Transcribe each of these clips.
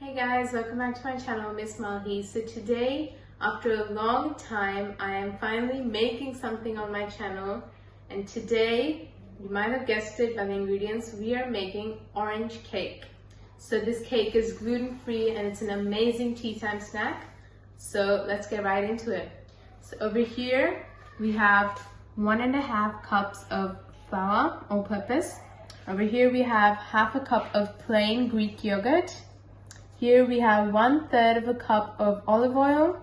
Hey guys, welcome back to my channel, Miss Malhi. So today, after a long time, I am finally making something on my channel. And today, you might have guessed it by the ingredients, we are making orange cake. So this cake is gluten-free and it's an amazing tea time snack. So let's get right into it. So over here, we have 1.5 cups of flour, all-purpose. Over here, we have half a cup of plain Greek yogurt. Here we have 1/3 of a cup of olive oil,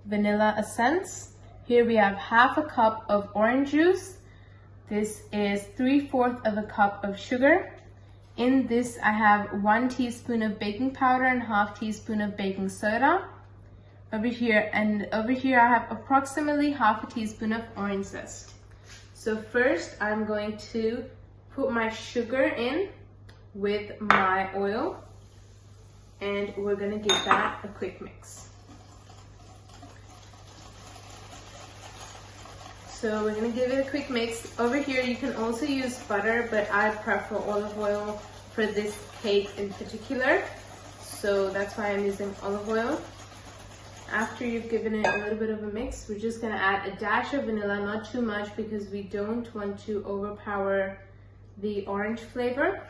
vanilla essence. Here we have half a cup of orange juice. This is 3/4 of a cup of sugar. In this I have 1 teaspoon of baking powder and 1/2 teaspoon of baking soda. Over here I have approximately 1/2 teaspoon of orange zest. So first I'm going to put my sugar in with my oil. And we're gonna give that a quick mix. So we're gonna give it a quick mix. Over here you can also use butter, but I prefer olive oil for this cake in particular. So that's why I'm using olive oil. After you've given it a little bit of a mix, we're just gonna add a dash of vanilla, not too much because we don't want to overpower the orange flavor.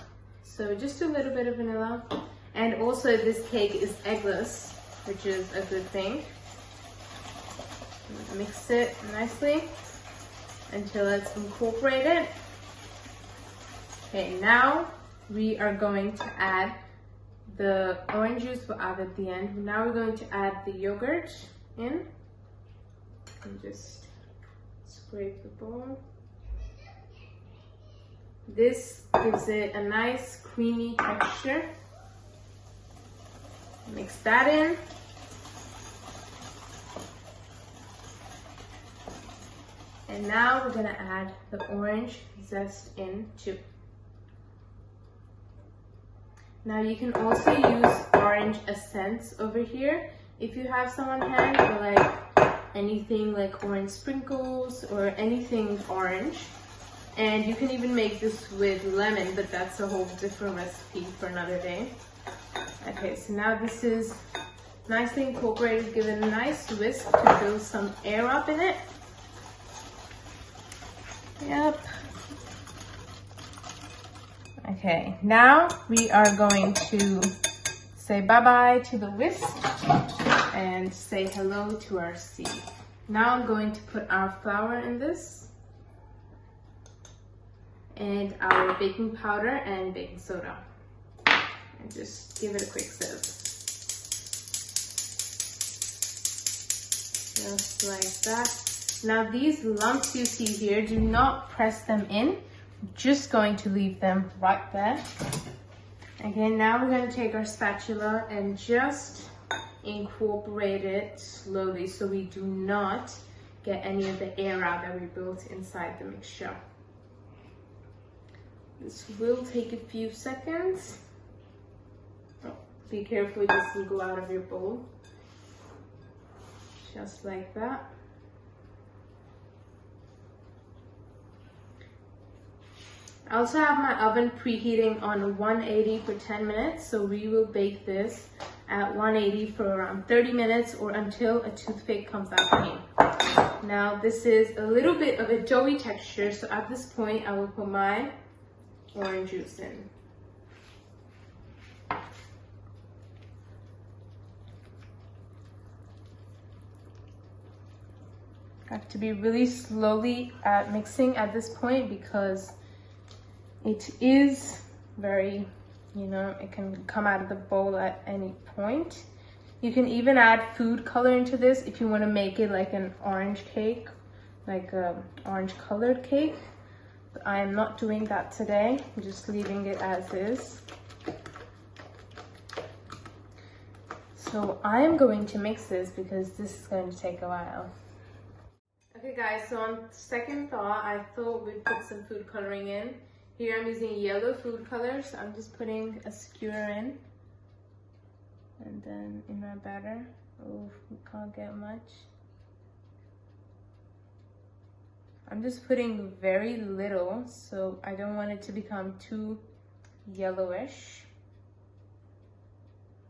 So just a little bit of vanilla. And also this cake is eggless, which is a good thing. Mix it nicely until it's incorporated. Okay, now we are going to add the orange juice, we'll add at the end. Now we're going to add the yogurt in. And just scrape the bowl. This gives it a nice creamy texture. Mix that in. And now we're gonna add the orange zest in too. Now you can also use orange essence over here if you have some on hand, or like anything like orange sprinkles or anything orange. And you can even make this with lemon, but that's a whole different recipe for another day. Okay, so now this is nicely incorporated. Give it a nice whisk to build some air up in it. Yep. Okay, now we are going to say bye-bye to the whisk and say hello to our sieve. Now I'm going to put our flour in this and our baking powder and baking soda. And just give it a quick sieve. Just like that. Now these lumps you see here, do not press them in. I'm just going to leave them right there. Again, now we're going to take our spatula and just incorporate it slowly so we do not get any of the air out that we built inside the mixture. This will take a few seconds. Be careful it doesn't go out of your bowl. Just like that. I also have my oven preheating on 180 for 10 minutes, so we will bake this at 180 for around 30 minutes or until a toothpick comes out clean. Now this is a little bit of a doughy texture, so at this point I will put my orange juice in. I have to be really slowly mixing at this point because it is very, it can come out of the bowl at any point. You can even add food color into this if you want to make it like an orange cake, like an orange colored cake. But I am not doing that today. I'm just leaving it as is. So I am going to mix this because this is going to take a while. Okay guys, so on second thought, I thought we'd put some food coloring in. Here I'm using yellow food color, so I'm just putting a skewer in. And then in my batter. Oh, we can't get much. I'm just putting very little, so I don't want it to become too yellowish.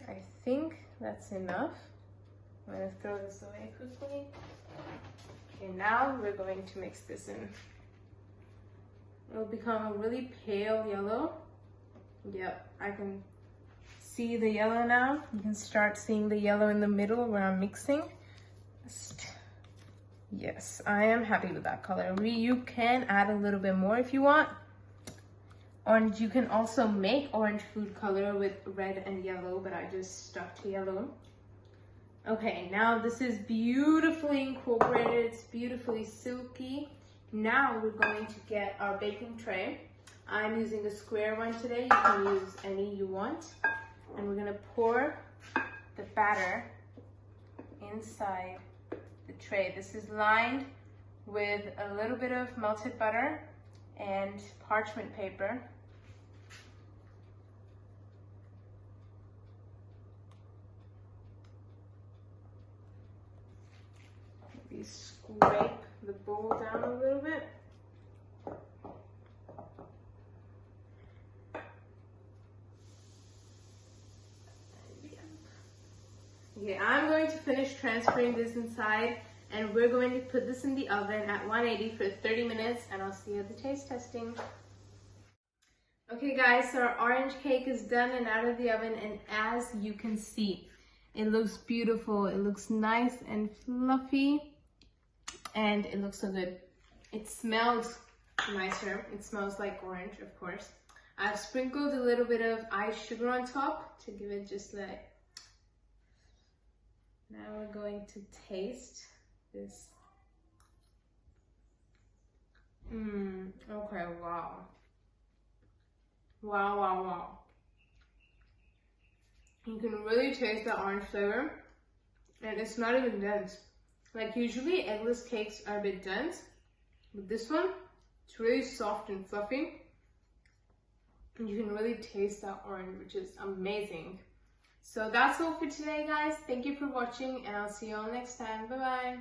I think that's enough. I'm gonna throw this away quickly. Okay, now we're going to mix this in. It'll become a really pale yellow. Yep, I can see the yellow now. You can start seeing the yellow in the middle where I'm mixing. Yes, I am happy with that color. You can add a little bit more if you want. Orange, you can also make orange food color with red and yellow, but I just stuck to yellow. Okay, now this is beautifully incorporated. It's beautifully silky. Now we're going to get our baking tray. I'm using a square one today. You can use any you want. And we're gonna pour the batter inside the tray. This is lined with a little bit of melted butter and parchment paper. Maybe scrape the bowl down a little bit. Okay, I'm going to finish transferring this inside, and we're going to put this in the oven at 180 for 30 minutes, and I'll see you at the taste testing. Okay guys, so our orange cake is done and out of the oven, and as you can see, it looks beautiful. It looks nice and fluffy, and it looks so good. It smells nicer. It smells like orange, of course. I've sprinkled a little bit of ice sugar on top to give it just like. Now we're going to taste this. Okay, wow. Wow. You can really taste the orange flavor, and it's not even dense. Like usually eggless cakes are a bit dense, but this one, it's really soft and fluffy. And you can really taste that orange, which is amazing. So that's all for today, guys. Thank you for watching, and I'll see you all next time. Bye-bye.